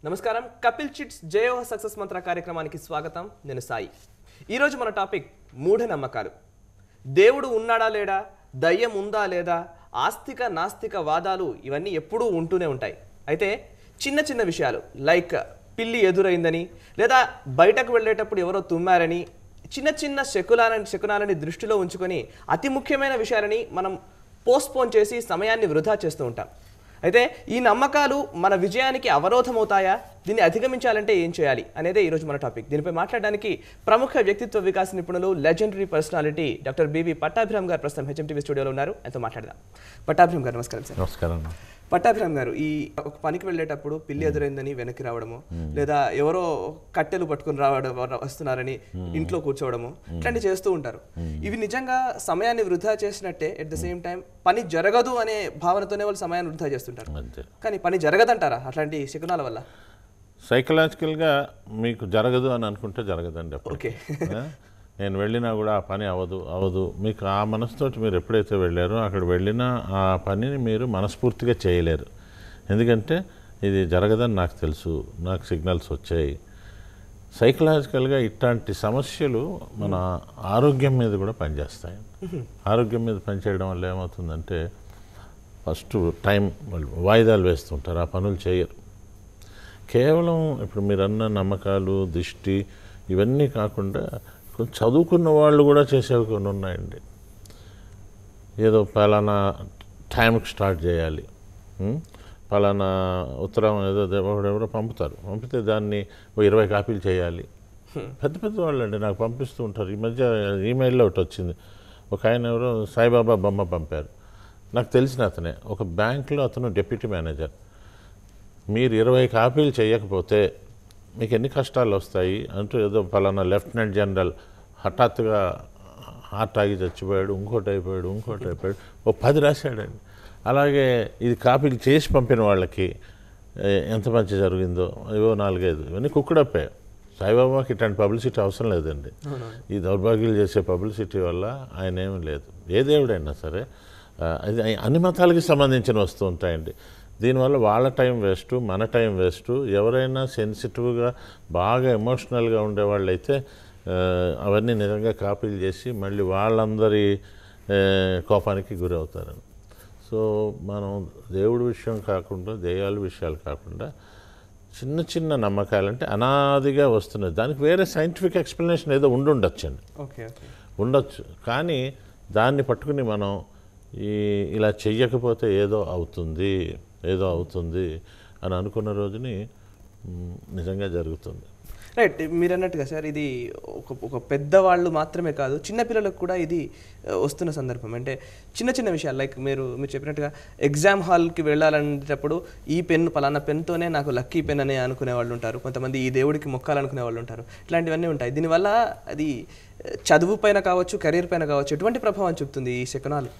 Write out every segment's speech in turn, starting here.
నమస్కారం Kapil chits జయో success మంత్ర కార్యక్రమానికి స్వాగతం. నేను సాయి. ఈరోజు మన టాపిక్ మూఢనమ్మకాలు. దేవుడు ఉన్నాడా లేడా, దయ్యం ఉందా లేదా, ఆస్తిక నాస్తిక వాదాలు ఇవన్నీ ఎప్పుడూ ఉంటూనే ఉంటాయి. అయితే చిన్న చిన్న విషయాలు లైక్ పిల్లి ఎదురైందని లేదా బయటకు వెళ్ళేటప్పుడు ఎవరో తుమ్మారని చిన్న చిన్న శకునాలని దృష్టిలో ఉంచుకొని అతి ముఖ్యమైన విషయాలని మనం పోస్ట్పోన్ చేసి సమయాన్ని వృధా చేస్తూ ఉంటాం. అయితే ఈ నమ్మకాలు మన విజయానికి అవరోధమవుతాయా, దీన్ని అధిగమించాలంటే ఏం చేయాలి అనేదే ఈరోజు మన టాపిక్. దీనిపై మాట్లాడడానికి ప్రముఖ వ్యక్తిత్వ వికాస నిపుణులు legendary personality doctor B V Pattabhiram గారు ప్రస్తుతం హెచ్ఎంటీవీ స్టూడియోలో ఉన్నారు. ఆయనతో మాట్లాడదాం. పట్టాభిరామ్ గారు నమస్కారం సార్. నమస్కారం. పట్టాభిరామ్ గారు, ఈ ఒక పనికి వెళ్ళేటప్పుడు పిల్లి ఎదురైందని వెనక్కి రావడము, లేదా ఎవరో కట్టెలు పట్టుకుని వస్తున్నారని ఇంట్లో కూర్చోవడము, ఇట్లాంటివి చేస్తూ ఉంటారు. ఇవి నిజంగా సమయాన్ని వృధా చేసినట్టే, ఎట్ ద సేమ్ టైం పని జరగదు అనే భావనతోనే వాళ్ళు సమయాన్ని వృధా చేస్తుంటారు. కానీ పని జరగదంటారా అట్లాంటి శకునాల వల్ల? సైకలాజికల్గా మీకు జరగదు అని అనుకుంటే జరగదండి. ఓకే, నేను వెళ్ళినా కూడా ఆ పని అవ్వదు మీకు ఆ మనసుతోటి మీరు ఎప్పుడైతే వెళ్ళారో అక్కడ వెళ్ళినా ఆ పనిని మీరు మనస్ఫూర్తిగా చేయలేరు. ఎందుకంటే ఇది జరగదని నాకు తెలుసు, నాకు సిగ్నల్స్ వచ్చాయి. సైకలాజికల్గా ఇట్లాంటి సమస్యలు మన ఆరోగ్యం మీద కూడా పనిచేస్తాయి. ఆరోగ్యం మీద పనిచేయడం వల్ల ఏమవుతుందంటే ఫస్ట్ టైం వాళ్ళు వాయిదాలు వేస్తుంటారు, ఆ పనులు చేయరు. కేవలం ఇప్పుడు మీరు అన్న నమ్మకాలు, దిష్టి ఇవన్నీ కాకుండా చదువుకున్న వాళ్ళు కూడా చేసేవి కొన్ని ఉన్నాయండి. ఏదో పలానా టైంకి స్టార్ట్ చేయాలి, పలానా ఉత్తరం ఏదో ఎవరో పంపితే దాన్ని 20 కాపీలు చేయాలి. పెద్ద పెద్ద వాళ్ళు అండి నాకు పంపిస్తూ ఉంటారు. ఈ మధ్య ఈమెయిల్లో ఒకటి వచ్చింది. ఒక ఆయన ఎవరో సాయిబాబా బొమ్మ పంపారు. నాకు తెలిసిన అతనే, ఒక బ్యాంకులో అతను డిప్యూటీ మేనేజర్. మీరు 20 కాపీలు చేయకపోతే మీకు ఎన్ని కష్టాలు వస్తాయి అంటూ ఏదో పలానా లెఫ్టినెంట్ జనరల్ హఠాత్తుగా హార్ట్ ఆగి చచ్చిపోయాడు, ఇంకోటి అయిపోయాడు. ఓ 10 రాశాడండి. అలాగే ఇది కాపీలు చేసి పంపిన వాళ్ళకి ఎంత మంచి జరిగిందో ఏవో 4-5 ఇవన్నీ కుక్కుడప్పే. సాయిబాబాకి ఇట్లాంటి పబ్లిసిటీ అవసరం లేదండి. ఈ దౌర్భాగ్యాలు చేసే పబ్లిసిటీ వల్ల ఆయన ఏమీ లేదు. ఏ దేవుడైనా సరే అది అన్ని మతాలకి సంబంధించిన వస్తూ ఉంటాయండి. దీనివల్ల వాళ్ళ టైం వేస్ట్, మన టైం వేస్ట్. ఎవరైనా సెన్సిటివ్గా బాగా ఎమోషనల్గా ఉండేవాళ్ళు అయితే అవన్నీ నిజంగా కాపీలు చేసి మళ్ళీ వాళ్ళందరి కోపానికి గురవుతారని. సో మనం దేవుడి విషయం కాకుండా, దెయ్యాల విషయాలు కాకుండా చిన్న చిన్న నమ్మకాలంటే అనాదిగా వస్తున్నాయి. దానికి వేరే సైంటిఫిక్ ఎక్స్ప్లెనేషన్ ఏదో ఉండొచ్చండి, ఉండొచ్చు. కానీ దాన్ని పట్టుకుని మనం ఇలా చెయ్యకపోతే ఏదో అవుతుంది అని అనుకున్న రోజుని నిజంగా జరుగుతుంది. రైట్, మీరు అన్నట్టుగా సార్ ఇది ఒక పెద్దవాళ్ళు మాత్రమే కాదు, చిన్నపిల్లలకు కూడా ఇది వస్తున్న సందర్భం. అంటే చిన్న చిన్న విషయాలు లైక్ మీరు చెప్పినట్టుగా ఎగ్జామ్ హాల్కి వెళ్ళాలనేటప్పుడు ఈ పెన్ను పలానా పెన్తోనే నాకు లక్కీ పెన్ అని అనుకునే వాళ్ళు ఉంటారు. కొంతమంది ఈ దేవుడికి మొక్కాలనుకునే వాళ్ళు ఉంటారు. ఇట్లాంటివన్నీ ఉంటాయి. దీనివల్ల అది చదువు పైన కావచ్చు, కెరీర్ పైన కావచ్చు, ఎటువంటి ప్రభావం చూపుతుంది ఈ శకునాలు?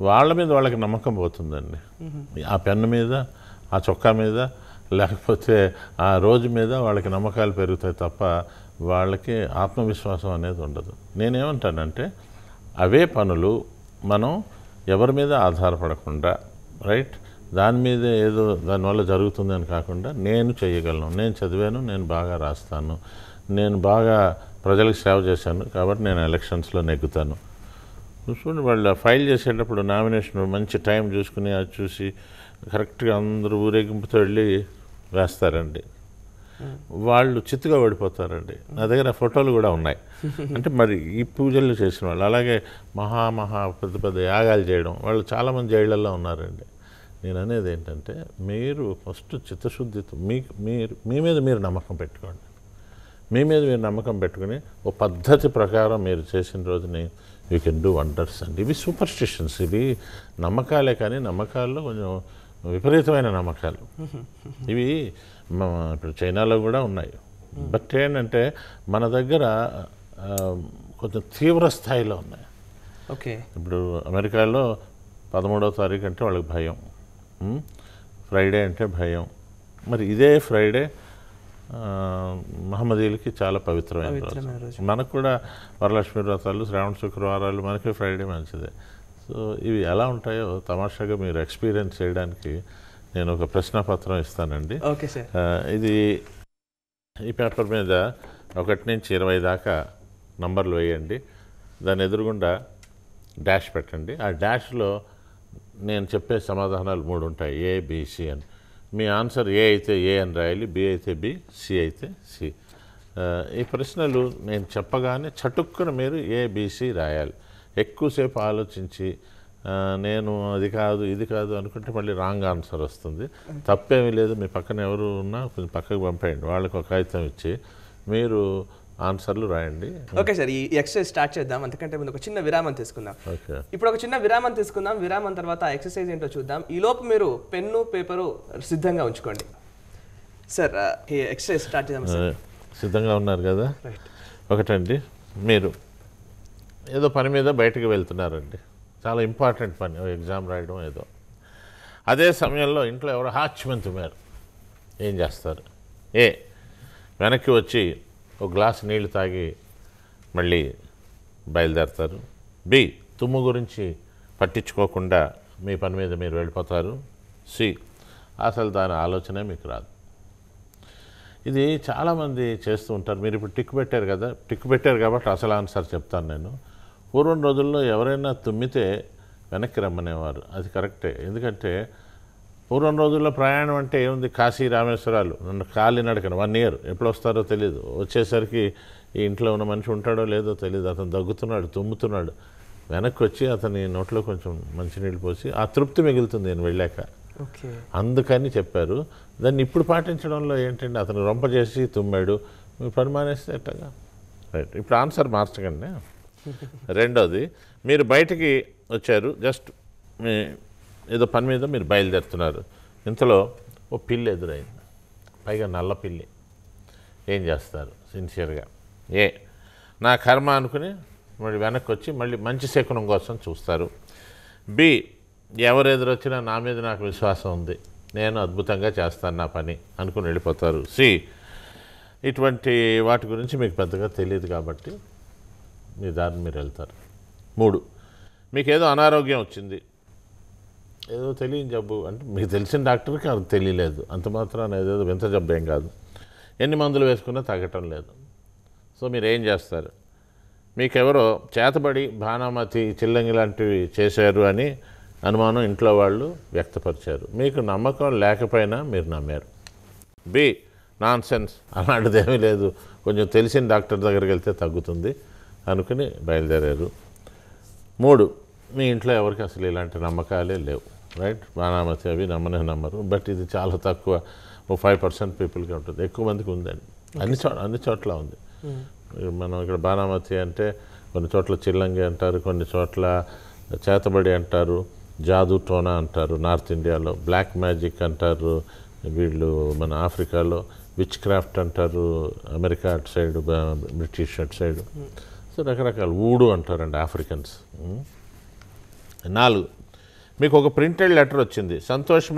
వాళ్ళ మీద వాళ్ళకి నమ్మకం పోతుందండి. ఆ పెన్ను మీద, ఆ చొక్కా మీద, లేకపోతే ఆ రోజు మీద వాళ్ళకి నమ్మకాలు పెరుగుతాయి తప్ప వాళ్ళకి ఆత్మవిశ్వాసం అనేది ఉండదు. నేనేమంటానంటే అవే పనులు మనం ఎవరి మీద ఆధారపడకుండా, రైట్, దాని మీద ఏదో దానివల్ల జరుగుతుందని కాకుండా నేను చేయగలను, నేను చదివాను, నేను బాగా రాస్తాను, నేను బాగా ప్రజలకు సేవ చేశాను కాబట్టి నేను ఎలక్షన్స్లో నెగ్గుతాను. చూడండి, వాళ్ళు ఫైల్ చేసేటప్పుడు నామినేషన్ మంచి టైం చూసుకుని అది చూసి కరెక్ట్గా అందరూ ఊరేగింపుతో వెళ్ళి వేస్తారండి. వాళ్ళు చిత్తుగా ఓడిపోతారండి. నా దగ్గర ఫోటోలు కూడా ఉన్నాయి. అంటే మరి ఈ పూజలు చేసిన వాళ్ళు, అలాగే మహా పెద్ద పెద్ద యాగాలు చేయడం వాళ్ళు చాలామంది జైళ్ళల్లో ఉన్నారండి. నేను అనేది ఏంటంటే మీరు ఫస్ట్ చిత్తశుద్ధితో మీ మీద మీరు నమ్మకం పెట్టుకోండి. మీ మీద మీరు నమ్మకం పెట్టుకుని ఓ పద్ధతి ప్రకారం మీరు చేసిన రోజుని యూ కెన్ డూ వండర్స్ అండి. ఇవి సూపర్స్టిషన్స్, ఇవి నమ్మకాలే, కానీ నమ్మకాల్లో కొంచెం విపరీతమైన నమ్మకాలు. ఇవి ఇప్పుడు చైనాలో కూడా ఉన్నాయి. బట్ ఏంటంటే మన దగ్గర కొంచెం తీవ్ర స్థాయిలో ఉన్నాయి. ఓకే, ఇప్పుడు అమెరికాలో 13వ తారీఖు అంటే వాళ్ళకి భయం, ఫ్రైడే అంటే భయం. మరి ఇదే ఫ్రైడే మహమ్మదీయులకి చాలా పవిత్రమైన రోజు. మనకు కూడా వరలక్ష్మి వ్రతాలు, శ్రావణ శుక్రవారాలు, మనకి ఫ్రైడే మంచిదే. సో ఇవి ఎలా ఉంటాయో తమాషాగా మీరు ఎక్స్పీరియన్స్ చేయడానికి నేను ఒక ప్రశ్నపత్రం ఇస్తానండి. Okay sir. ఇది ఈ పేపర్ మీద 1 నుంచి 20 దాకా నంబర్లు వేయండి. దాని ఎదురుగుండా డాష్ పెట్టండి. ఆ డాష్లో నేను చెప్పే సమాధానాలు 3 ఉంటాయి, ఏబిసి అని. మీ ఆన్సర్ ఏ అయితే ఏ అని రాయాలి, బి అయితే బి, సి అయితే సి. ఈ ప్రశ్నలు నేను చెప్పగానే చటుక్కున మీరు ఏబిసి రాయాలి. ఎక్కువసేపు ఆలోచించి నేను అది కాదు ఇది కాదు అనుకుంటే మళ్ళీ రాంగ్ ఆన్సర్ వస్తుంది. తప్పేమీ లేదు. మీ పక్కన ఎవరు ఉన్నా కొంచెం పక్కకు పంపేయండి, వాళ్ళకి ఒక కాగితం ఇచ్చి మీరు ఆన్సర్లు రాయండి. ఓకే సార్, ఈ ఎక్సర్సైజ్ స్టార్ట్ చేద్దాం. అంతకంటే ముందు ఒక చిన్న విరామం తీసుకుందాం. ఓకే, ఇప్పుడు ఒక చిన్న విరామం తీసుకుందాం. విరామం తర్వాత ఆ ఎక్సర్సైజ్ ఏంటో చూద్దాం. ఈ లోపు మీరు పెన్ను పేపరు సిద్ధంగా ఉంచుకోండి. సార్ ఈ ఎక్సర్సైజ్ స్టార్ట్ చేద్దాం సార్. సిద్ధంగా ఉన్నారు కదా? రైట్. ఒకటండి, మీరు ఏదో పని మీద బయటకు వెళ్తున్నారండి, చాలా ఇంపార్టెంట్ పని, ఎగ్జామ్ రాయడం ఏదో. అదే సమయంలో ఇంట్లో ఎవరో హాచ్మన్ తుమ్మారు, ఏం చేస్తారు? ఏ, వెనక్కి వచ్చి ఒక గ్లాస్ నీళ్లు తాగి మళ్ళీ బయలుదేరతారు. బి, తుమ్ము గురించి పట్టించుకోకుండా మీ పని మీద మీరు వెళ్ళిపోతారు. సి, అసలు దాని ఆలోచనే మీకు రాదు. ఇది చాలామంది చేస్తూ ఉంటారు. మీరు ఇప్పుడు టిక్ పెట్టారు కదా, టిక్ పెట్టారు కాబట్టి అసలు ఆన్సర్ చెప్తాను నేను. పూర్వం రోజుల్లో ఎవరైనా తుమ్మితే వెనక్కి రమ్మనేవారు, అది కరెక్టే. ఎందుకంటే పూర్వం రోజుల్లో ప్రయాణం అంటే ఏముంది, కాశీ రామేశ్వరాలు నన్ను కాలినడకను 1 year, ఎప్పుడు వస్తారో తెలియదు. వచ్చేసరికి ఈ ఇంట్లో ఉన్న మనిషి ఉంటాడో లేదో తెలియదు, అతను దగ్గుతున్నాడు, తుమ్ముతున్నాడు, వెనక్కి వచ్చి అతని నోట్లో కొంచెం మంచినీళ్ళు పోసి ఆ తృప్తి మిగులుతుంది నేను వెళ్ళాక. ఓకే, అందుకని చెప్పారు. దాన్ని ఇప్పుడు పాటించడంలో ఏంటంటే అతను రొంప చేసి తుమ్మాడు, మీరు పని మానేస్తే ఎట్టగా. రైట్, ఇప్పుడు ఆన్సర్ మార్చకండి. రెండోది, మీరు బయటికి వచ్చారు, జస్ట్ మీ ఏదో పని మీద మీరు బయలుదేరుతున్నారు. ఇంతలో ఓ పిల్లి ఎదురైంది, పైగా నల్ల పిల్లి. ఏం చేస్తారు సిన్సియర్గా? ఏ, నా కర్మ అనుకుని మళ్ళీ వెనక్కి వచ్చి మళ్ళీ మంచి శకునం కోసం చూస్తారు. బి, ఎవరు ఎదురొచ్చినా నా మీద నాకు విశ్వాసం ఉంది, నేను అద్భుతంగా చేస్తాను నా పని అనుకుని వెళ్ళిపోతారు. సి, ఇటువంటి వాటి గురించి మీకు పెద్దగా తెలియదు కాబట్టి మీ దారిని మీరు వెళ్తారు. 3, మీకు ఏదో అనారోగ్యం వచ్చింది, ఏదో తెలియని జబ్బు, అంటే మీకు తెలిసిన డాక్టర్కి అది తెలియలేదు, అంత మాత్రాన ఏదో వింత జబ్బు ఏం కాదు, ఎన్ని మందులు వేసుకున్నా తగ్గటం లేదు. సో మీరు ఏం చేస్తారు? మీకెవరో చేతబడి భానామతి చిల్లంగి లాంటివి చేశారు అని అనుమానం ఇంట్లో వాళ్ళు వ్యక్తపరిచారు, మీకు నమ్మకం లేకపోయినా మీరు నమ్మారు. బి, నాన్ సెన్స్, అలాంటిదేమీ లేదు, కొంచెం తెలిసిన డాక్టర్ దగ్గరికి వెళ్తే తగ్గుతుంది అనుకుని బయలుదేరారు. 3, మీ ఇంట్లో ఎవరికి అసలు ఇలాంటి నమ్మకాలే లేవు. రైట్, బాణామతి అవి నమ్మరు. బట్ ఇది చాలా తక్కువ, ఓ 5% పీపుల్కి ఉంటుంది, ఎక్కువ మందికి ఉందండి. అన్ని చోట్ల ఉంది. మనం ఇక్కడ బాణామతి అంటే కొన్ని చోట్ల చిల్లంగి అంటారు, కొన్ని చోట్ల చేతబడి అంటారు, జాదు టోనా అంటారు నార్త్ ఇండియాలో, బ్లాక్ మ్యాజిక్ అంటారు వీళ్ళు మన ఆఫ్రికాలో, విచ్ క్రాఫ్ట్ అంటారు అమెరికా అటు సైడ్, బ్రిటిష్ అటు సైడ్. సో రకరకాల ఊడు అంటారండి ఆఫ్రికన్స్. 4, మీకు ఒక ప్రింటెడ్ లెటర్ వచ్చింది, సంతోష్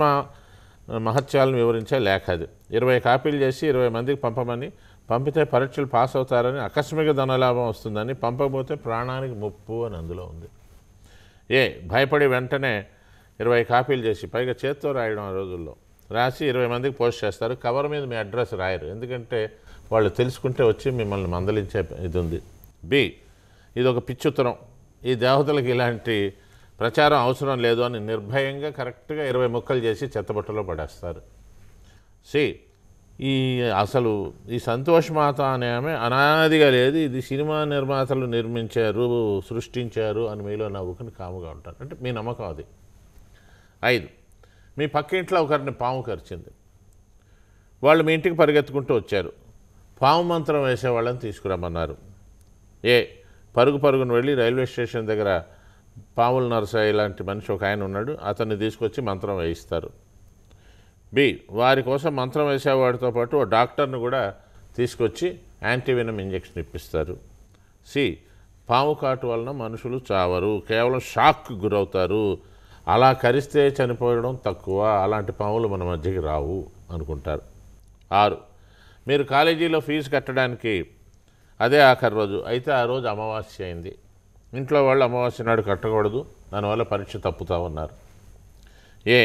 మహత్యాలను వివరించే లేఖ. అది 20 కాపీలు చేసి 20 మందికి పంపమని, పంపితే పరీక్షలు పాస్ అవుతారని, ఆకస్మిక ధనలాభం వస్తుందని, పంపకపోతే ప్రాణానికి ముప్పు అని అందులో ఉంది. ఏ, భయపడి వెంటనే 20 కాపీలు చేసి, పైగా చేత్తో రాయడం ఆ రోజుల్లో, రాసి 20 మందికి పోస్ట్ చేస్తారు. కవర్ మీద మీ అడ్రస్ రాయరు, ఎందుకంటే వాళ్ళు తెలుసుకుంటే వచ్చి మిమ్మల్ని మందలించే ఇది ఉంది. బి, ఇది ఒక పిచ్చుత్తరం, ఈ దేవతలకు ఇలాంటి ప్రచారం అవసరం లేదు అని నిర్భయంగా కరెక్ట్గా 20 ముక్కలు చేసి చెత్తబట్టలో పడేస్తారు. సి, అసలు ఈ సంతోష్ మాత అనే ఆమె అనాదిగా లేదు, ఇది సినిమా నిర్మాతలు నిర్మించారు, సృష్టించారు అని మీలో నవ్వుకుని కాముగా ఉంటారు, అంటే మీ నమ్మకం అది. 5, మీ పక్కింట్లో ఒకరిని పాము కరిచింది, వాళ్ళు మీ ఇంటికి పరిగెత్తుకుంటూ వచ్చారు, పాము మంత్రం వేసేవాళ్ళని తీసుకురమ్మన్నారు. ఏ, పరుగును వెళ్ళి రైల్వే స్టేషన్ దగ్గర పాముల నరసాయి లాంటి మనిషి ఒక ఆయన ఉన్నాడు, అతన్ని తీసుకొచ్చి మంత్రం వేయిస్తారు. బి, వారి కోసం మంత్రం వేసేవాడితో పాటు ఓ డాక్టర్ను కూడా తీసుకొచ్చి యాంటీవెనమ్ ఇంజెక్షన్ ఇప్పిస్తారు. సి, పాము కాటు వలన మనుషులు చావరు, కేవలం షాక్కి గురవుతారు, అలా కరిస్తే చనిపోవడం తక్కువ, అలాంటి పాములు మన మధ్యకి రావు అనుకుంటారు. 6, మీరు కాలేజీలో ఫీజు కట్టడానికి అదే ఆఖరి రోజు, అయితే ఆ రోజు అమావాస్య అయింది, ఇంట్లో వాళ్ళు అమావాస్య నాడు కట్టకూడదు, దానివల్ల పరీక్ష తప్పుతా ఉన్నారు. ఏ,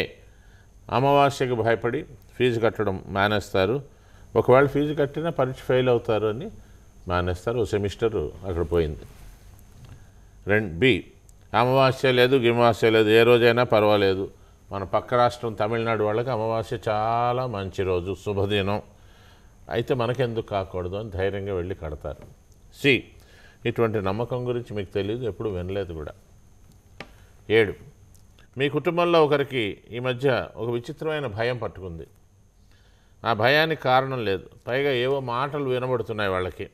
అమావాస్యకు భయపడి ఫీజు కట్టడం మానేస్తారు. ఒకవేళ ఫీజు కట్టినా పరీక్ష ఫెయిల్ అవుతారు అని మానేస్తారు. ఓ సెమిస్టర్ అక్కడ పోయింది. బి, అమావాస్య లేదు గిమావాస్య లేదు, ఏ రోజైనా పర్వాలేదు. మన పక్క రాష్ట్రం తమిళనాడు వాళ్ళకి అమావాస్య చాలా మంచి రోజు, శుభదినం, అయితే మనకెందుకు కాకూడదు అని ధైర్యంగా వెళ్ళి కడతారు. సి, ఇటువంటి నమ్మకం గురించి మీకు తెలియదు, ఎప్పుడు వినలేదు కూడా. 7, మీ కుటుంబంలో ఒకరికి ఈ మధ్య ఒక విచిత్రమైన భయం పట్టుకుంది. ఆ భయానికి కారణం లేదు, పైగా ఏవో మాటలు వినబడుతున్నాయి వాళ్ళకి.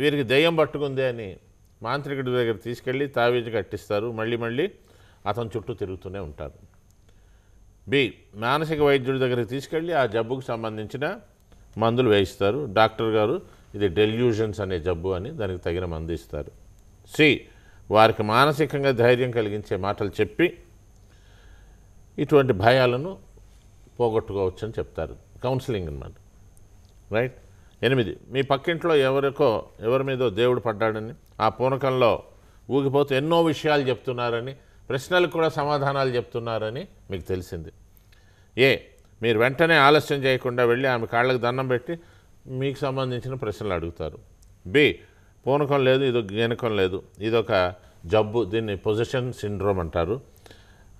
వీరికి దెయ్యం పట్టుకుంది అని మాంత్రికుడి దగ్గర తీసుకెళ్ళి తావీజు కట్టిస్తారు, మళ్ళీ అతని చుట్టూ తిరుగుతూనే ఉంటారు. బి, మానసిక వైద్యుడి దగ్గరికి తీసుకెళ్ళి ఆ జబ్బుకు సంబంధించిన మందులు వేయిస్తారు. డాక్టర్ గారు ఇది డెల్యూషన్స్ అనే జబ్బు అని దానికి తగిన మందు ఇస్తారు. సి, వారికి మానసికంగా ధైర్యం కలిగించే మాటలు చెప్పి ఇటువంటి భయాలను పోగొట్టుకోవచ్చు అని చెప్తారు. కౌన్సిలింగ్ అన్నమాట. రైట్. 8, మీ పక్కింట్లో ఎవరి మీదో దేవుడు పడ్డాడని, ఆ పూనకంలో ఊగిపోతే ఎన్నో విషయాలు చెప్తున్నారని, ప్రశ్నలకు కూడా సమాధానాలు చెప్తున్నారని మీకు తెలిసింది. మీరు వెంటనే ఆలస్యం చేయకుండా వెళ్ళి ఆమె కాళ్ళకు దండం పెట్టి మీకు సంబంధించిన ప్రశ్నలు అడుగుతారు. బి, పూనకం లేదు, ఇది జ్ఞానకం లేదు, ఇదొక జబ్బు, దీన్ని పొజిషన్ సిండ్రోమ్ అంటారు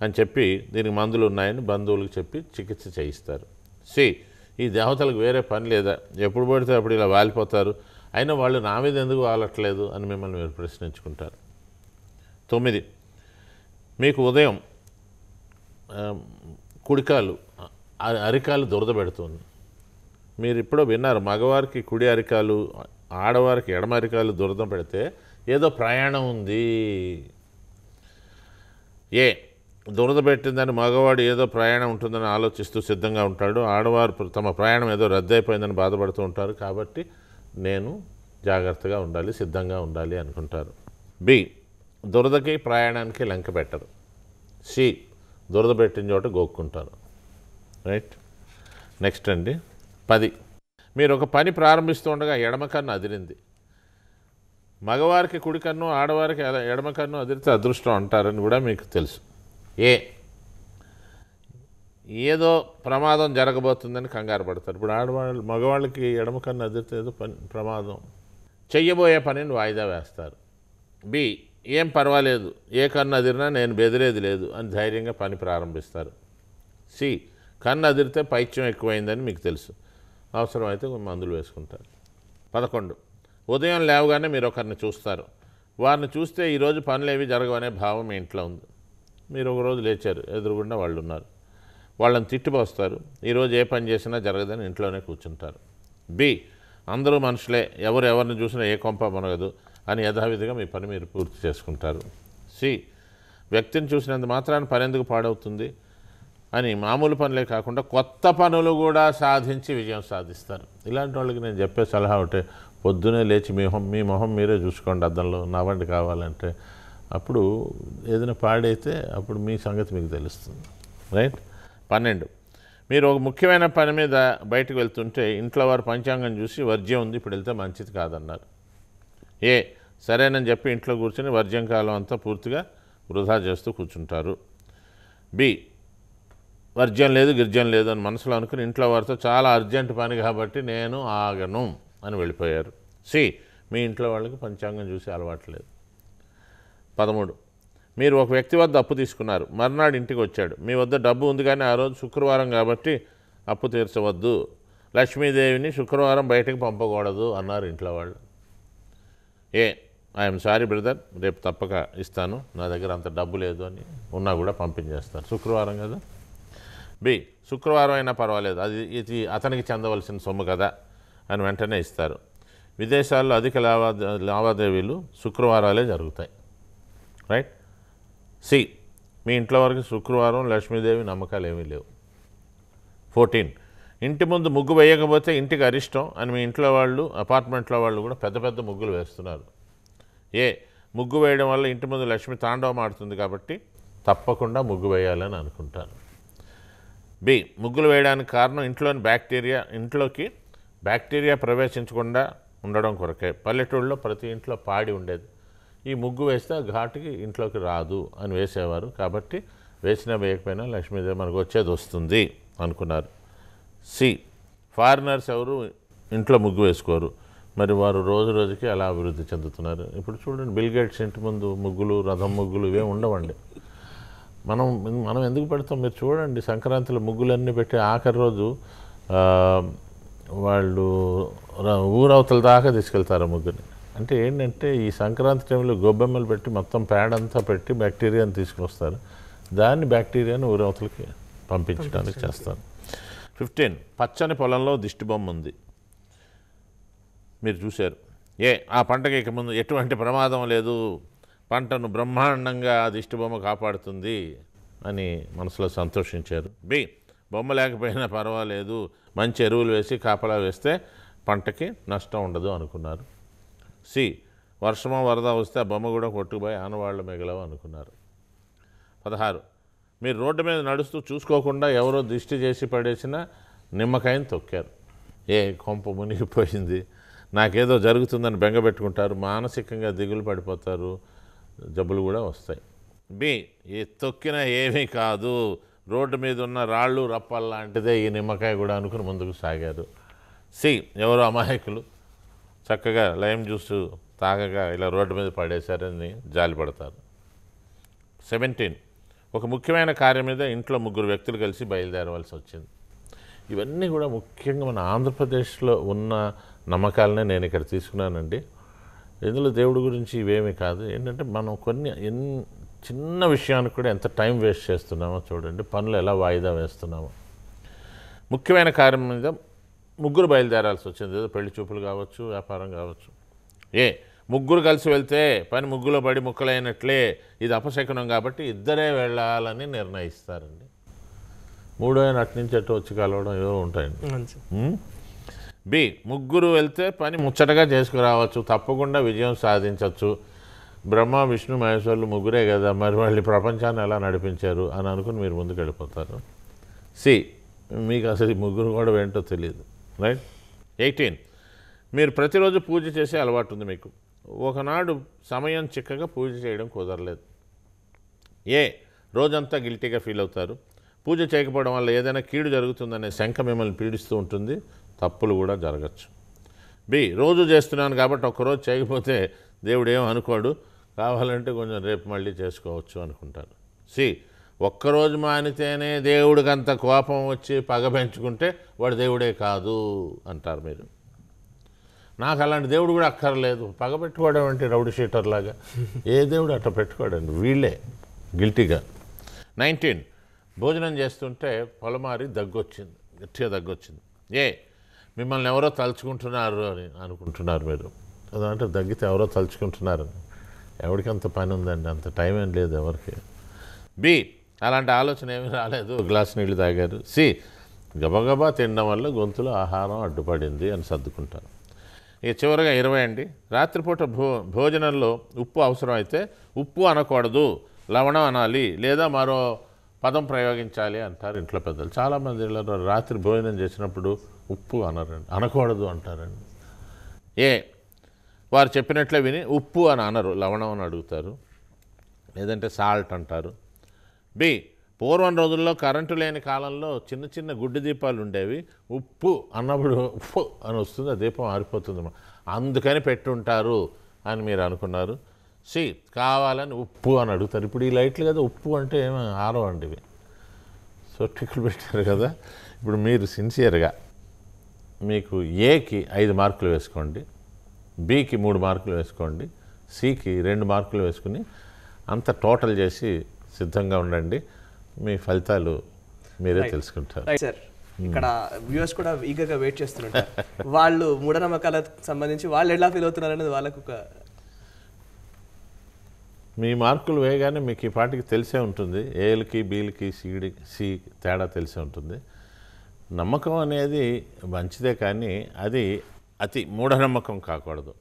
అని చెప్పి దీనికి మందులు ఉన్నాయని బంధువులకు చెప్పి చికిత్స చేయిస్తారు. సి, ఈ దేవతలకు వేరే పని లేదా, ఎప్పుడు పడితే అప్పుడు ఇలా వాలిపోతారు, అయినా వాళ్ళు నా మీద ఎందుకు వాలట్లేదు అని మిమ్మల్ని మీరు ప్రశ్నించుకుంటారు. 9, మీకు ఉదయం కుడికాలు అరికాలు దురద పెడుతుంది. మీరు ఇప్పుడు విన్నారు, మగవారికి కుడి అరికాలు, ఆడవారికి ఎడమ అరికాలు దురద పెడితే ఏదో ప్రయాణం ఉంది. దురద పెట్టిందని మగవాడు ఏదో ప్రయాణం ఉంటుందని ఆలోచిస్తూ సిద్ధంగా ఉంటాడు, ఆడవారు తమ ప్రయాణం ఏదో రద్దయిపోయిందని బాధపడుతూ ఉంటారు, కాబట్టి నేను జాగ్రత్తగా ఉండాలి, సిద్ధంగా ఉండాలి అనుకుంటారు. బి, దురదకి ప్రయాణానికి లంక పెట్టరు. సి, దురద పెట్టిన చోట గోక్కుంటారు. రైట్. నెక్స్ట్ అండి 10, మీరు ఒక పని ప్రారంభిస్తూ ఉండగా ఎడమ కన్ను అదిరింది. మగవారికి కుడి కన్ను, ఆడవారికి ఎడమ కన్ను అదిరితే అదృష్టం అంటారని కూడా మీకు తెలుసు. ఏదో ప్రమాదం జరగబోతుందని కంగారు పడతారు. ఇప్పుడు మగవాళ్ళకి ఎడమ కన్ను అదిరితే ఏదో ప్రమాదం, చెయ్యబోయే పనిని వాయిదా వేస్తారు. బి, ఏం పర్వాలేదు, ఏ కన్ను అదిరినా నేను బెదిరేది లేదు అని ధైర్యంగా పని ప్రారంభిస్తారు. సి, కన్ను అదిరితే పైత్యం ఎక్కువైందని మీకు తెలుసు, అవసరమైతే మందులు వేసుకుంటారు. 11, ఉదయం లేవగానే మీరు ఒకరిని చూస్తారు. వారిని చూస్తే ఈరోజు పనులేవి జరగవనే భావం మీ ఇంట్లో ఉంది. మీరు ఒకరోజు లేచారు, ఎదురుగుండా వాళ్ళు ఉన్నారు, వాళ్ళని తిట్టిపోస్తారు, ఈరోజు ఏ పని చేసినా జరగదని ఇంట్లోనే కూర్చుంటారు. బి, అందరూ మనుషులే, ఎవరిని చూసినా ఏ కొంప మునగదు అని యథావిధిగా మీ పని మీరు పూర్తి చేసుకుంటారు. సి, వ్యక్తిని చూసినంత మాత్రాన పని ఎందుకు పాడవుతుంది అని మామూలు పనులే కాకుండా కొత్త పనులు కూడా సాధించి విజయం సాధిస్తారు. ఇలాంటి వాళ్ళకి నేను చెప్పే సలహా ఒకటే, పొద్దునే లేచి మీ మొహం మీరే చూసుకోండి అద్దంలో, నవ్వండి కావాలంటే. అప్పుడు ఏదైనా పాడైతే అప్పుడు మీ సంగతి మీకు తెలుస్తుంది. రైట్. 12, మీరు ఒక ముఖ్యమైన పని మీద బయటకు వెళ్తుంటే ఇంట్లో వారు పంచాంగం చూసి వర్జ్యం ఉంది, ఇప్పుడు వెళ్తే మంచిది కాదన్నారు. సరేనని చెప్పి ఇంట్లో కూర్చొని వర్జ్యం కాలం అంతా పూర్తిగా వృధా చేస్తూ కూర్చుంటారు. బి, వర్జ్యం లేదు గిర్జ్యం లేదు అని మనసులో అనుకుని ఇంట్లో వారితో చాలా అర్జెంట్ పని కాబట్టి నేను ఆగను అని వెళ్ళిపోయారు. సి, మీ ఇంట్లో వాళ్ళకి పంచాంగం చూసి అలవాట్లేదు. 13, మీరు ఒక వ్యక్తి వద్ద అప్పు తీసుకున్నారు, మర్నాడు ఇంటికి వచ్చాడు, మీ వద్ద డబ్బు ఉంది కానీ ఆ రోజు శుక్రవారం కాబట్టి అప్పు తీర్చవద్దు, లక్ష్మీదేవిని శుక్రవారం బయటకు పంపకూడదు అన్నారు ఇంట్లో వాళ్ళు. ఐఎమ్ సారీ బ్రదర్, రేపు తప్పక ఇస్తాను, నా దగ్గర అంత డబ్బు లేదు అని ఉన్నా కూడా పంపించేస్తారు, శుక్రవారం కదా. బి, శుక్రవారం అయినా పర్వాలేదు, ఇది అతనికి చెందవలసిన సొమ్ము కదా అని వెంటనే ఇస్తారు. విదేశాల్లో అధిక లావాదేవీలు శుక్రవారాలే జరుగుతాయి. రైట్. సి, మీ ఇంట్లో వరకు శుక్రవారం లక్ష్మీదేవి నమ్మకాలు ఏమీ లేవు. 14, ఇంటి ముందు ముగ్గు వేయకపోతే ఇంటికి అరిష్టం అని మీ ఇంట్లో వాళ్ళు, అపార్ట్మెంట్లో వాళ్ళు కూడా పెద్ద పెద్ద ముగ్గులు వేస్తున్నారు. ముగ్గు వేయడం వల్ల ఇంటి ముందు లక్ష్మి తాండవం ఆడుతుంది కాబట్టి తప్పకుండా ముగ్గు వేయాలని అనుకుంటారు. బి, ముగ్గులు వేయడానికి కారణం ఇంట్లోకి బ్యాక్టీరియా ప్రవేశించకుండా ఉండడం కొరకే. పల్లెటూళ్ళలో ప్రతి ఇంట్లో పాడి ఉండేది, ఈ ముగ్గు వేస్తే ఆ ఘాటుకి ఇంట్లోకి రాదు అని వేసేవారు, కాబట్టి వేసినా వేయకపోయినా లక్ష్మీదేవి మనకు వచ్చేది వస్తుంది అనుకున్నారు. సి, ఫారినర్స్ ఎవరు ఇంట్లో ముగ్గు వేసుకోరు, మరి వారు రోజు రోజుకి అలా అభివృద్ధి చెందుతున్నారు. ఇప్పుడు చూడండి, బిల్ గేట్స్ ఇంటి ముందు ముగ్గులు, రథం ముగ్గులు ఇవే ఉండవండి. మనం ఎందుకు పెడతాం? మీరు చూడండి, సంక్రాంతిలో ముగ్గులన్నీ పెట్టి ఆఖరి రోజు వాళ్ళు ఊరవతల దాకా తీసుకెళ్తారు ముగ్గుని. అంటే ఏంటంటే ఈ సంక్రాంతి టైంలో గొబ్బెమ్మలు పెట్టి మొత్తం పేడంతా పెట్టి బ్యాక్టీరియాని తీసుకొస్తారు, దాన్ని బ్యాక్టీరియాని ఊరవతలకి పంపించడానికి చేస్తారు. 15, పచ్చని పొలంలో దిష్టిబొమ్మ ఉంది. మీరు చూశారు. ఆ పంటకి ఇక ముందు ఎటువంటి ప్రమాదం లేదు, పంటను బ్రహ్మాండంగా ఆ దిష్టిబొమ్మ కాపాడుతుంది అని మనసులో సంతోషించారు. బి, బొమ్మ లేకపోయినా పర్వాలేదు, మంచి ఎరువులు వేసి కాపలా వేస్తే పంటకి నష్టం ఉండదు అనుకున్నారు. సి, వర్షమో వరద వస్తే ఆ బొమ్మ కూడా కొట్టుకుపోయి ఆనవాళ్ళు మిగలవు అనుకున్నారు. 16, మీరు రోడ్డు మీద నడుస్తూ చూసుకోకుండా ఎవరో దిష్టి చేసి పడేసిన నిమ్మకాయని తొక్కారు. కొంప మునిగిపోయింది, నాకేదో జరుగుతుందని బెంగపెట్టుకుంటారు, మానసికంగా దిగులు పడిపోతారు, జబ్బులు కూడా వస్తాయి. బి, ఈ తొక్కిన ఏమీ కాదు, రోడ్డు మీద ఉన్న రాళ్ళు రప్పలు లాంటిదే ఈ నిమ్మకాయ కూడా అనుకుని ముందుకు సాగారు. సి, ఎవరో అమాయకులు చక్కగా లైమ్ జ్యూస్ తాగగా ఇలా రోడ్డు మీద పడేశారని జాలిపడతారు. 17, ఒక ముఖ్యమైన కార్యం మీద ఇంట్లో 3 వ్యక్తులు కలిసి బయలుదేరవలసి వచ్చింది. ఇవన్నీ కూడా ముఖ్యంగా మన ఆంధ్రప్రదేశ్లో ఉన్న నమ్మకాలనే నేను ఇక్కడ తీసుకున్నానండి. ఇందులో దేవుడి గురించి ఇవేమీ కాదు. ఏంటంటే మనం కొన్ని చిన్న విషయానికి కూడా ఎంత టైం వేస్ట్ చేస్తున్నామో చూడండి, పనులు ఎలా వాయిదా వేస్తున్నామో. ముఖ్యమైన కార్యం మీద 3 బయలుదేరాల్సి వచ్చింది. ఏదో పెళ్లి చూపులు కావచ్చు, వ్యాపారం కావచ్చు. 3 కలిసి వెళ్తే పని ముగ్గులో పడి ముక్కలైనట్లే, ఇది అపశకునం కాబట్టి ఇద్దరే వెళ్ళాలని నిర్ణయిస్తారండి. 3 అటు నుంచి అటు వచ్చి కలవడం ఏవో ఉంటాయండి. బి, 3 వెళ్తే పని ముచ్చటగా చేసుకురావచ్చు, తప్పకుండా విజయం సాధించవచ్చు. బ్రహ్మ విష్ణు మహేశ్వరులు 3 కదా, మరి వాళ్ళు ప్రపంచాన్ని ఎలా నడిపించారు అని అనుకుని మీరు ముందుకు వెళ్ళిపోతారు. సి, మీకు అసలు 3 కూడా ఏంటో తెలియదు. రైట్. 18, మీరు ప్రతిరోజు పూజ చేసే అలవాటు ఉంది మీకు. ఒకనాడు సమయం చిక్కగా పూజ చేయడం కుదరలేదు. రోజంతా గిల్టీగా ఫీల్ అవుతారు. పూజ చేయకపోవడం వల్ల ఏదైనా కీడు జరుగుతుందనే శంక మిమ్మల్ని పీడిస్తూ ఉంటుంది, తప్పులు కూడా జరగచ్చు. బి, రోజు చేస్తున్నాను కాబట్టి ఒక్కరోజు చేయకపోతే దేవుడు ఏం అనుకోడు, కావాలంటే కొంచెం రేపు మళ్ళీ చేసుకోవచ్చు అనుకుంటారు. సి, ఒక్కరోజు మానితేనే దేవుడికి అంత కోపం వచ్చి పగ పెంచుకుంటే వాడు దేవుడే కాదు అంటారు మీరు. నాకు అలాంటి దేవుడు కూడా అక్కర్లేదు, పగ పెట్టుకోవడం అంటే రౌడీ షీటర్ లాగా ఏ దేవుడు అట్లా పెట్టుకోడండి, వీళ్ళే గిల్టీగా. 19, భోజనం చేస్తుంటే పొలమారి దగ్గొచ్చింది, గట్టిగా దగ్గొచ్చింది. మిమ్మల్ని ఎవరో తలుచుకుంటున్నారు అని అనుకుంటున్నారు మీరు. అదంటే దగ్గితే ఎవరో తలుచుకుంటున్నారని. ఎవరికి అంత పని ఉందండి, అంత టైం ఏం లేదు ఎవరికి. బి, అలాంటి ఆలోచన ఏమీ రాలేదు, గ్లాస్ నీళ్ళు తాగారు. సి, గబగబా తినడం వల్ల గొంతులో ఆహారం అడ్డుపడింది అని సర్దుకుంటారు. ఇక చివరిగా 20 అండి, రాత్రిపూట భోజనంలో ఉప్పు అవసరం అయితే ఉప్పు అనకూడదు, లవణం అనాలి, లేదా మరో పదం ప్రయోగించాలి అంటారు ఇంట్లో పెద్దలు. చాలామంది ఇళ్ళలో రాత్రి భోజనం చేసినప్పుడు ఉప్పు అనకూడదు అంటారండి. వారు చెప్పినట్లే విని ఉప్పు అని అనరు, లవణం అని అడుగుతారు, లేదంటే సాల్ట్ అంటారు. బి, పూర్వం రోజుల్లో కరెంటు లేని కాలంలో చిన్న చిన్న గుడ్డి దీపాలు ఉండేవి, ఉప్పు అన్నప్పుడు ఉప్పు అని వస్తుంది, ఆ దీపం ఆరిపోతుంది, అందుకని పెట్టుంటారు అని మీరు అనుకున్నారు. సి, కావాలని ఉప్పు అని అడుగుతారు. ఇప్పుడు ఈ లైట్లు కదా ఉప్పు అంటే ఏమో ఆరవండి ఇవి, సొట్టికలు పెట్టారు కదా. ఇప్పుడు మీరు సిన్సియర్గా మీకు ఏకి 5 మార్కులు వేసుకోండి, బికి 3 మార్కులు వేసుకోండి, సికి 2 మార్కులు వేసుకుని అంత టోటల్ చేసి సిద్ధంగా ఉండండి. మీ ఫలితాలు మీరే తెలుసుకుంటారు. సార్, ఇక్కడ వ్యూవర్స్ కూడా ఈగర్గా వెయిట్ చేస్తుంటారు. వాళ్ళు మూఢనమ్మకాలకు సంబంధించి వాళ్ళు ఎలా ఫీల్ అవుతున్నారు అనేది వాళ్ళకు ఒక మీ మార్కులు వేయగానే మీకు ఈ పాటికి తెలిసే ఉంటుంది, ఏలకి బీలకి సి తేడా తెలిసే ఉంటుంది. నమ్మకం అనేది మంచిదే, కానీ అది అతి మూఢనమ్మకం కాకూడదు.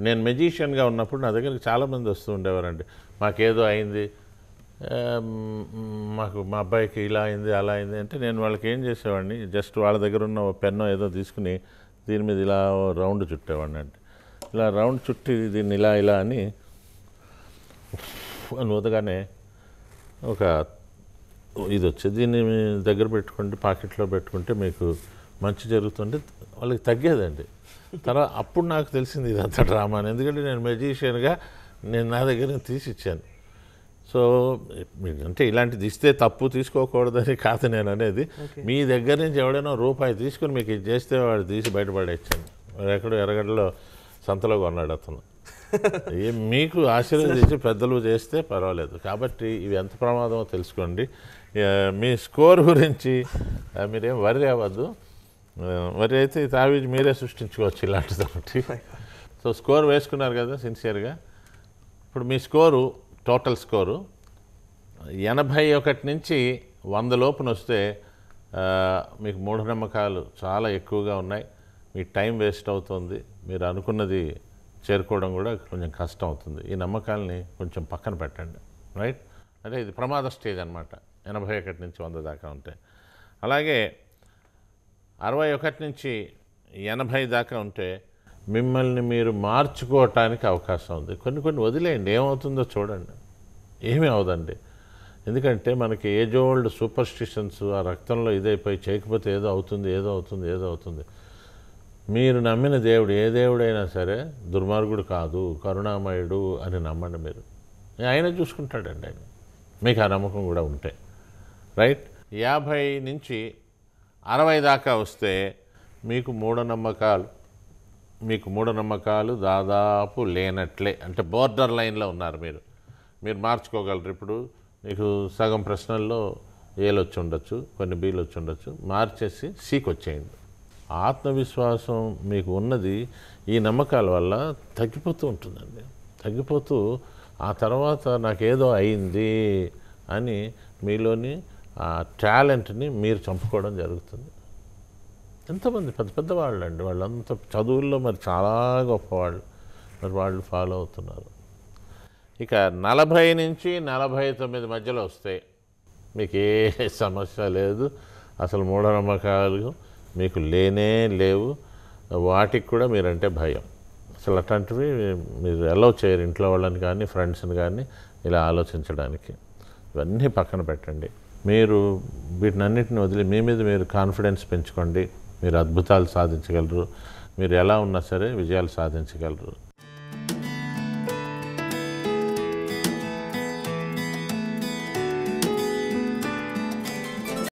నేను మెజిషియన్గా ఉన్నప్పుడు నా దగ్గరికి చాలామంది వస్తూ ఉండేవారండి, మాకేదో అయింది, మా అబ్బాయికి ఇలా అయింది అలా అయింది అంటే నేను వాళ్ళకి ఏం చేసేవాడిని, జస్ట్ వాళ్ళ దగ్గర ఉన్న పెన్నో ఏదో తీసుకుని దీని మీద ఇలా రౌండ్ చుట్టేవాడిని అండి. ఇలా రౌండ్ చుట్టి దీన్ని ఇలా ఇలా అని ఊదగానే ఒక ఇది వచ్చి దీన్ని మీ దగ్గర పెట్టుకుంటే పాకెట్లో పెట్టుకుంటే మీకు మంచి జరుగుతుంటే వాళ్ళకి తగ్గేదండి. తర్వాత అప్పుడు నాకు తెలిసింది ఇదంతా డ్రామా అని. ఎందుకంటే నేను మెజిషియన్గా నేను నా దగ్గర తీసి ఇచ్చాను. సో అంటే ఇలాంటిది ఇస్తే తప్పు తీసుకోకూడదని కాదు నేను అనేది. మీ దగ్గర నుంచి ఎవడైనా రూపాయి తీసుకుని మీకు ఇది చేస్తే వాడు తీసి బయటపడేచ్చాను. వాడు ఎక్కడో ఎర్రగడ్డలో సంతలో కొన్నాడు అతను. మీకు ఆశీర్వదించి పెద్దలు చేస్తే పర్వాలేదు. కాబట్టి ఇవి ఎంత ప్రమాదమో తెలుసుకోండి. మీ స్కోర్ గురించి మీరేం వరి అవ్వద్దు. వరి అయితే ఈ తావీజ్ మీరే సృష్టించుకోవచ్చు ఇలాంటిది. సో స్కోర్ వేసుకున్నారు కదా సిన్సియర్గా. ఇప్పుడు మీ స్కోరు టోటల్ స్కోరు 81 నుంచి 100 లోపున వస్తే మీకు మూఢనమ్మకాలు చాలా ఎక్కువగా ఉన్నాయి. మీ టైం వేస్ట్ అవుతుంది. మీరు అనుకున్నది చేరుకోవడం కూడా కొంచెం కష్టం అవుతుంది. ఈ నమ్మకాలని కొంచెం పక్కన పెట్టండి. రైట్, అంటే ఇది ప్రమాద స్టేజ్ అనమాట. 81 నుంచి 100 దాకా ఉంటాయి. అలాగే 61 నుంచి 80 దాకా ఉంటే మిమ్మల్ని మీరు మార్చుకోవటానికి అవకాశం ఉంది. కొన్ని వదిలేయండి, ఏమవుతుందో చూడండి. ఏమీ అవదండి. ఎందుకంటే మనకి ఏజ్ ఓల్డ్ సూపర్స్టిషన్స్ ఆ రక్తంలో ఇదైపోయి చేయకపోతే ఏదో అవుతుంది. మీరు నమ్మిన దేవుడు ఏ దేవుడైనా సరే దుర్మార్గుడు కాదు, కరుణామయుడు అని నమ్మండి. మీరు ఆయన చూసుకుంటాడండి. ఆయన మీకు ఆ నమ్మకం కూడా ఉంటే. రైట్, 50 నుంచి 60 దాకా వస్తే మీకు మూఢనమ్మకాలు దాదాపు లేనట్లే. అంటే బోర్డర్ లైన్లో ఉన్నారు మీరు మార్చుకోగలరు. ఇప్పుడు మీకు సగం ప్రశ్నల్లో ఏలు వచ్చి ఉండొచ్చు, కొన్ని బీలు వచ్చి ఉండొచ్చు. మార్చేసి సీకి వచ్చేయండి. ఆత్మవిశ్వాసం మీకు ఉన్నది ఈ నమ్మకాల వల్ల తగ్గిపోతూ ఉంటుందండి. తగ్గిపోతూ ఆ తర్వాత నాకేదో అయింది అని మీలోని ఆ టాలెంట్ని మీరు చంపుకోవడం జరుగుతుంది. ఎంతమంది పెద్ద వాళ్ళు అండి, వాళ్ళంతా చదువుల్లో మరి చాలా గొప్పవాళ్ళు, మరి వాళ్ళు ఫాలో అవుతున్నారు. ఇక 40 నుంచి 49 మధ్యలో వస్తే మీకు ఏ సమస్య లేదు. అసలు మూఢనమ్మకాలు మీకు లేనే లేవు. వాటికి కూడా మీరంటే భయం. అసలు అట్లాంటివి మీరు అలౌ చేయరు ఇంట్లో వాళ్ళని కానీ ఫ్రెండ్స్ని కానీ ఇలా ఆలోచించడానికి. ఇవన్నీ పక్కన పెట్టండి. మీరు వీటినన్నిటిని వదిలి మీ మీద మీరు కాన్ఫిడెన్స్ పెంచుకోండి. మీరు అద్భుతాలు సాధించగలరు. మీరు ఎలా ఉన్నా సరే విజయాలు సాధించగలరు.